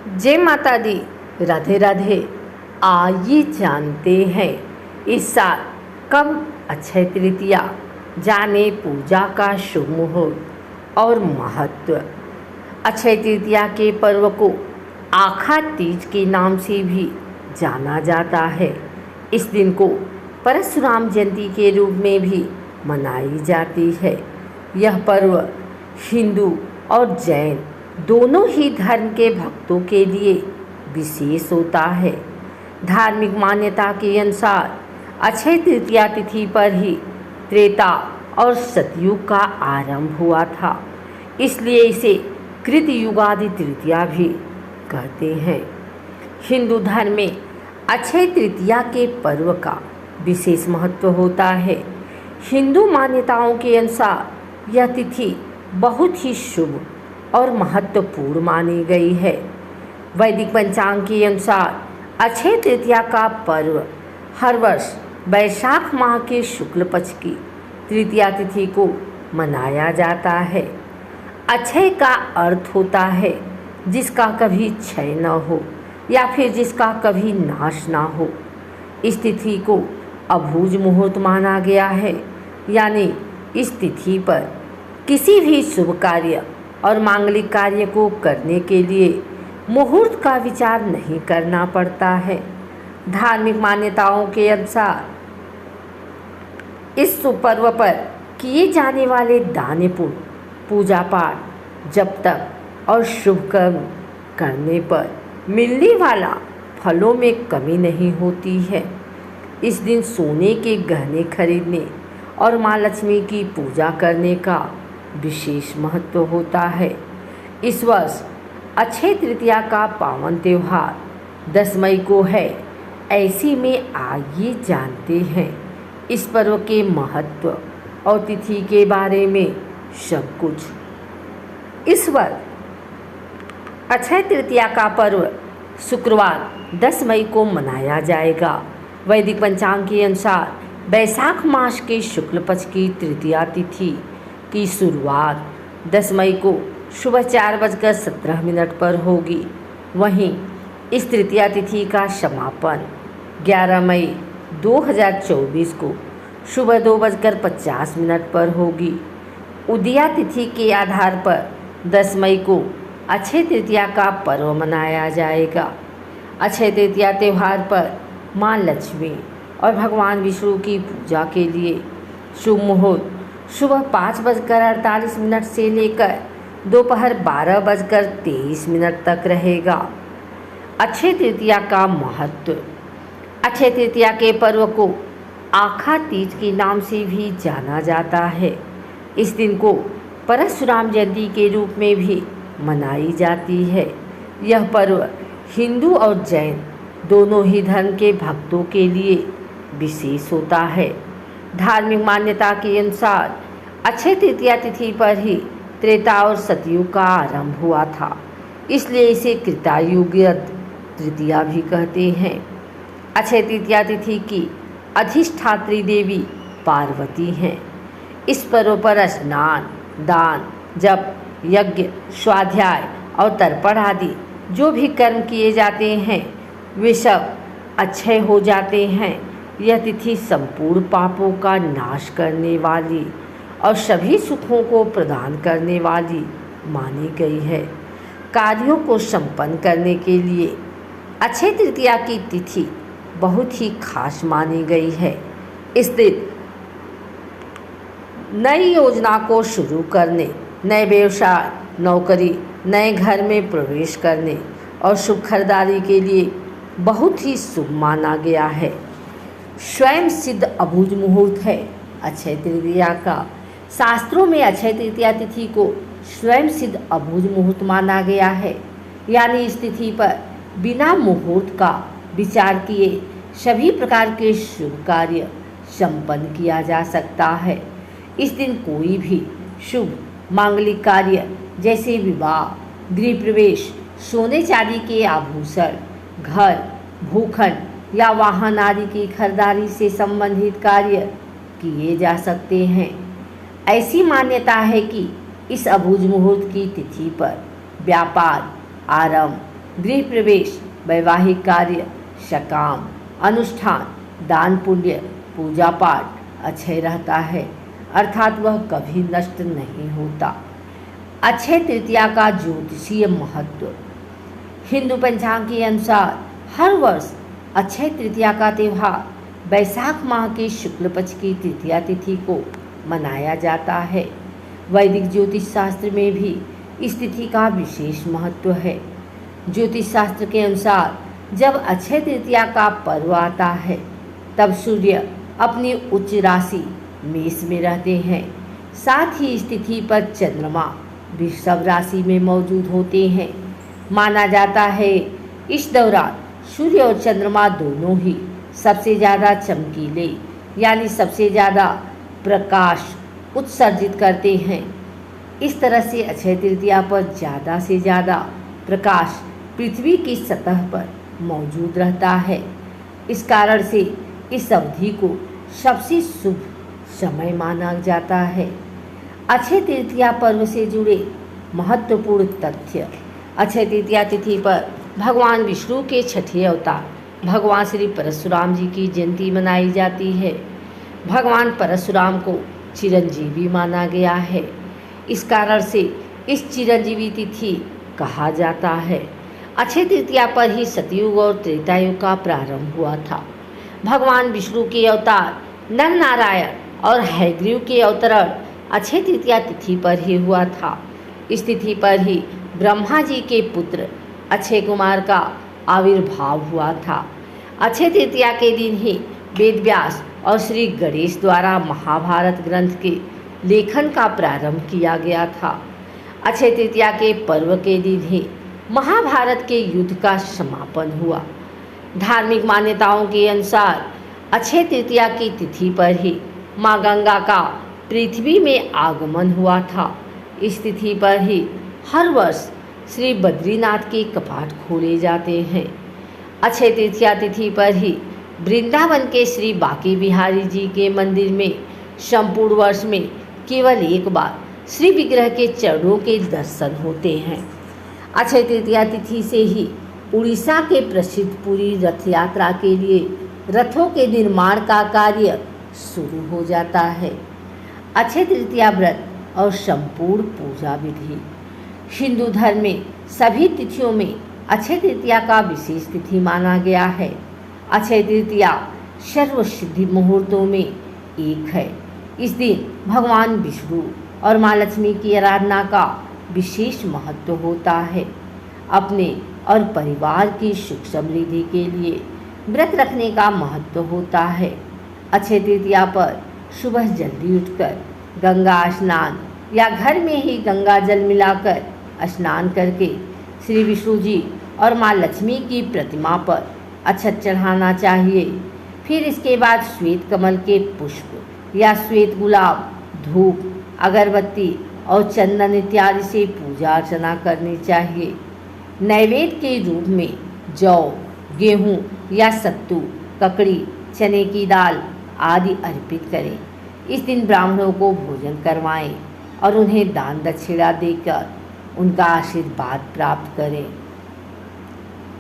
जय माता दी, राधे राधे। आइए जानते हैं इस साल कब अक्षय तृतीया, जाने पूजा का शुभ मुहूर्त और महत्व। अक्षय तृतीया के पर्व को आखा तीज के नाम से भी जाना जाता है। इस दिन को परशुराम जयंती के रूप में भी मनाई जाती है। यह पर्व हिंदू और जैन दोनों ही धर्म के भक्तों के लिए विशेष होता है। धार्मिक मान्यता के अनुसार अक्षय तृतीया तिथि पर ही त्रेता और सतयुग का आरंभ हुआ था, इसलिए इसे कृतयुगादि तृतीया भी कहते हैं। हिंदू धर्म में अक्षय तृतीया के पर्व का विशेष महत्व होता है। हिंदू मान्यताओं के अनुसार यह तिथि बहुत ही शुभ और महत्वपूर्ण मानी गई है। वैदिक पंचांग के अनुसार अक्षय तृतीया का पर्व हर वर्ष वैशाख माह के शुक्ल पक्ष की तृतीया तिथि को मनाया जाता है। अक्षय का अर्थ होता है जिसका कभी क्षय न हो या फिर जिसका कभी नाश ना हो। इस तिथि को अभूज मुहूर्त माना गया है, यानी इस तिथि पर किसी भी शुभ कार्य और मांगलिक कार्य को करने के लिए मुहूर्त का विचार नहीं करना पड़ता है। धार्मिक मान्यताओं के अनुसार इस शुभ पर्व पर किए जाने वाले दान पुण्य, पूजा पाठ, जप तप और शुभ कर्म करने पर मिलने वाला फलों में कमी नहीं होती है। इस दिन सोने के गहने खरीदने और माँ लक्ष्मी की पूजा करने का विशेष महत्व होता है। इस वर्ष अक्षय तृतीया का पावन त्यौहार 10 मई को है। ऐसे में आइए जानते हैं इस पर्व के महत्व और तिथि के बारे में सब कुछ। इस वर्ष अक्षय तृतीया का पर्व शुक्रवार 10 मई को मनाया जाएगा। वैदिक पंचांग के अनुसार वैशाख मास के शुक्ल पक्ष की तृतीया तिथि की शुरुआत 10 मई को सुबह 4:17 पर होगी। वहीं इस तृतीया तिथि का समापन 11 मई 2024 को सुबह 2:50 पर होगी। उदया तिथि के आधार पर 10 मई को अक्षय तृतीया का पर्व मनाया जाएगा। अक्षय तृतीया त्यौहार पर माँ लक्ष्मी और भगवान विष्णु की पूजा के लिए शुभ मुहूर्त सुबह 5:48 से लेकर दोपहर 12:23 तक रहेगा। अक्षय तृतीया का महत्व। अक्षय तृतीया के पर्व को आखा तीज के नाम से भी जाना जाता है। इस दिन को परशुराम जयंती के रूप में भी मनाई जाती है। यह पर्व हिंदू और जैन दोनों ही धर्म के भक्तों के लिए विशेष होता है। धार्मिक मान्यता के अनुसार अक्षय तृतीया तिथि पर ही त्रेता और सतयुग का आरंभ हुआ था, इसलिए इसे कृतायुगीय तृतीया भी कहते हैं। अक्षय तृतीया तिथि की अधिष्ठात्री देवी पार्वती हैं। इस पर्व पर स्नान, दान, जप, यज्ञ, स्वाध्याय और तर्पण आदि जो भी कर्म किए जाते हैं वे सब अक्षय हो जाते हैं। यह तिथि संपूर्ण पापों का नाश करने वाली और सभी सुखों को प्रदान करने वाली मानी गई है। कार्यों को संपन्न करने के लिए अक्षय तृतीया की तिथि बहुत ही खास मानी गई है। इस दिन नई योजना को शुरू करने, नए व्यवसाय, नौकरी, नए घर में प्रवेश करने और शुभ खरीदारी के लिए बहुत ही शुभ माना गया है। स्वयं सिद्ध अभूज मुहूर्त है अक्षय तृतीया का। शास्त्रों में अक्षय तृतीया तिथि को स्वयं सिद्ध अभूज मुहूर्त माना गया है, यानी इस तिथि पर बिना मुहूर्त का विचार किए सभी प्रकार के शुभ कार्य संपन्न किया जा सकता है। इस दिन कोई भी शुभ मांगलिक कार्य जैसे विवाह, गृह प्रवेश, सोने चांदी के आभूषण, घर, भूखंड या वाहन आदि की खरीदारी से संबंधित कार्य किए जा सकते हैं। ऐसी मान्यता है कि इस अभूज मुहूर्त की तिथि पर व्यापार आरंभ, गृह प्रवेश, वैवाहिक कार्य, सकाम, अनुष्ठान, दान पुण्य, पूजा पाठ अक्षय रहता है, अर्थात वह कभी नष्ट नहीं होता। अक्षय तृतीया का ज्योतिषीय महत्व। हिंदू पंचांग के अनुसार हर वर्ष अक्षय तृतीया का त्यौहार वैशाख माह के शुक्ल पक्ष की तृतीया तिथि को मनाया जाता है। वैदिक ज्योतिष शास्त्र में भी इस तिथि का विशेष महत्व है। ज्योतिष शास्त्र के अनुसार जब अक्षय तृतीया का पर्व आता है तब सूर्य अपनी उच्च राशि मेष में रहते हैं। साथ ही इस तिथि पर चंद्रमा वृषभ राशि में मौजूद होते हैं। माना जाता है इस दौरान सूर्य और चंद्रमा दोनों ही सबसे ज़्यादा चमकीले यानी सबसे ज़्यादा प्रकाश उत्सर्जित करते हैं। इस तरह से अक्षय तृतीया पर ज़्यादा से ज़्यादा प्रकाश पृथ्वी की सतह पर मौजूद रहता है। इस कारण से इस अवधि को सबसे शुभ समय माना जाता है। अक्षय तृतीया पर्व से जुड़े महत्वपूर्ण तथ्य। अक्षय तृतीया तिथि पर भगवान विष्णु के छठे अवतार भगवान श्री परशुराम जी की जयंती मनाई जाती है। भगवान परशुराम को चिरंजीवी माना गया है। इस कारण से इस चिरंजीवी तिथि कहा जाता है। अक्षय तृतीया पर ही सतयुग और त्रेता युग का प्रारंभ हुआ था। भगवान विष्णु के अवतार नर नारायण और हयग्रीव के अवतरण अक्षय तृतीया तिथि पर ही हुआ था। इस तिथि पर ही ब्रह्मा जी के पुत्र अक्षय कुमार का आविर्भाव हुआ था। अक्षय तृतीया के दिन ही वेद व्यास और श्री गणेश द्वारा महाभारत ग्रंथ के लेखन का प्रारंभ किया गया था। अक्षय तृतीया के पर्व के दिन ही महाभारत के युद्ध का समापन हुआ। धार्मिक मान्यताओं के अनुसार अक्षय तृतीया की तिथि पर ही माँ गंगा का पृथ्वी में आगमन हुआ था। इस तिथि पर ही हर वर्ष श्री बद्रीनाथ के कपाट खोले जाते हैं। अक्षय तृतीया तिथि पर ही वृंदावन के श्री बांके बिहारी जी के मंदिर में संपूर्ण वर्ष में केवल एक बार श्री विग्रह के चरणों के दर्शन होते हैं। अक्षय तृतीया तिथि से ही उड़ीसा के प्रसिद्ध पुरी रथ यात्रा के लिए रथों के निर्माण का कार्य शुरू हो जाता है। अक्षय तृतीया व्रत और संपूर्ण पूजा विधि। हिंदू धर्म में सभी तिथियों में अक्षय तृतीया का विशेष तिथि माना गया है। अक्षय तृतीया सर्वसिद्धि मुहूर्तों में एक है। इस दिन भगवान विष्णु और माँ लक्ष्मी की आराधना का विशेष महत्व होता है। अपने और परिवार की सुख समृद्धि के लिए व्रत रखने का महत्व होता है। अक्षय तृतीया पर सुबह जल्दी उठकर गंगा स्नान या घर में ही गंगा जल मिलाकर स्नान करके श्री विष्णु जी और माँ लक्ष्मी की प्रतिमा पर अक्षत चढ़ाना चाहिए। फिर इसके बाद श्वेत कमल के पुष्प या श्वेत गुलाब, धूप, अगरबत्ती और चंदन इत्यादि से पूजा अर्चना करनी चाहिए। नैवेद्य के रूप में जौ, गेहूँ या सत्तू, ककड़ी, चने की दाल आदि अर्पित करें। इस दिन ब्राह्मणों को भोजन करवाएं और उन्हें दान दक्षिणा देकर उनका आशीर्वाद प्राप्त करें।